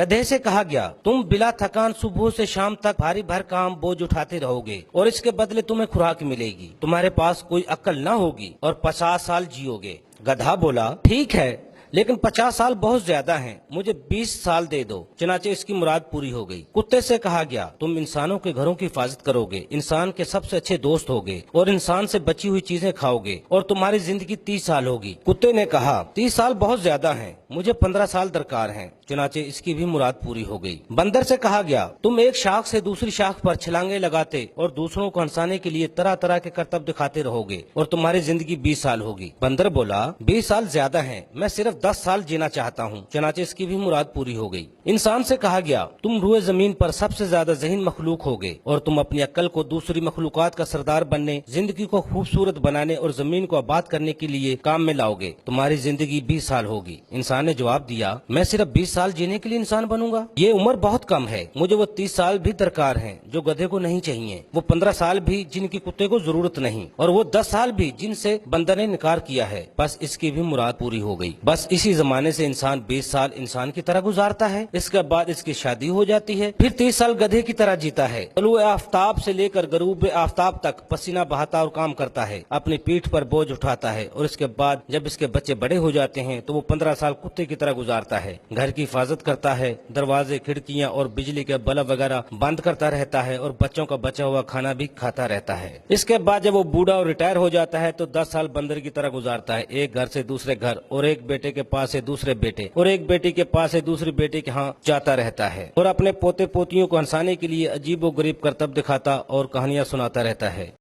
गधे से कहा गया, तुम बिला थकान सुबह से शाम तक भारी भर काम बोझ उठाते रहोगे और इसके बदले तुम्हें खुराक मिलेगी। तुम्हारे पास कोई अक्ल न होगी और 50 साल जियोगे। गधा बोला, ठीक है, लेकिन 50 साल बहुत ज्यादा हैं, मुझे 20 साल दे दो। चनाचे इसकी मुराद पूरी हो गई। कुत्ते से कहा गया, तुम इंसानों के घरों की हिफाजत करोगे, इंसान के सबसे अच्छे दोस्त होगे और इंसान से बची हुई चीजें खाओगे और तुम्हारी जिंदगी 30 साल होगी। कुत्ते ने कहा, 30 साल बहुत ज्यादा हैं, मुझे 15 साल दरकार हैं। चुनाचे इसकी भी मुराद पूरी हो गई। बंदर से कहा गया, तुम एक शाख से दूसरी शाख पर छलांगे लगाते और दूसरों को हंसाने के लिए तरह तरह के करतब दिखाते रहोगे और तुम्हारी जिंदगी 20 साल होगी। बंदर बोला, 20 साल ज्यादा हैं, मैं सिर्फ 10 साल जीना चाहता हूँ। चुनाचे इसकी भी मुराद पूरी हो गई। इंसान से कहा गया, तुम रूए जमीन पर सबसे ज्यादा ज़हीन मखलूक होगे और तुम अपनी अक्ल को दूसरी मखलूकात का सरदार बनने, जिंदगी को खूबसूरत बनाने और जमीन को आबाद करने के लिए काम में लाओगे। तुम्हारी जिंदगी 20 साल होगी। इंसान ने जवाब दिया, मैं सिर्फ 20 साल जीने के लिए इंसान बनूंगा? ये उम्र बहुत कम है, मुझे वो 30 साल भी दरकार हैं जो गधे को नहीं चाहिए, वो 15 साल भी जिनकी कुत्ते को जरूरत नहीं, और वो 10 साल भी जिनसे बंदर ने इनकार किया है। बस इसकी भी मुराद पूरी हो गई। बस इसी जमाने से इंसान 20 साल इंसान की तरह गुजारता है, इसके बाद इसकी शादी हो जाती है, फिर 30 साल गधे की तरह जीता है। तलुए आफ्ताब से लेकर गरूब आफ्ताब तक पसीना बहाता और काम करता है, अपनी पीठ पर बोझ उठाता है, और इसके बाद जब इसके बच्चे बड़े हो जाते हैं तो वो 15 साल कुत्ते की तरह गुजारता है, घर की हिफाजत करता है, दरवाजे, खिड़कियां और बिजली के बल्ब वगैरह बंद करता रहता है और बच्चों का बचा हुआ खाना भी खाता रहता है। इसके बाद जब वो बूढ़ा और रिटायर हो जाता है तो 10 साल बंदर की तरह गुजारता है, एक घर से दूसरे घर और एक बेटे के पास से दूसरे बेटे और एक बेटी के पास से दूसरी बेटी के यहाँ जाता रहता है और अपने पोते पोतियों को हंसाने के लिए अजीब व गरीब करतब दिखाता और कहानियां सुनाता रहता है।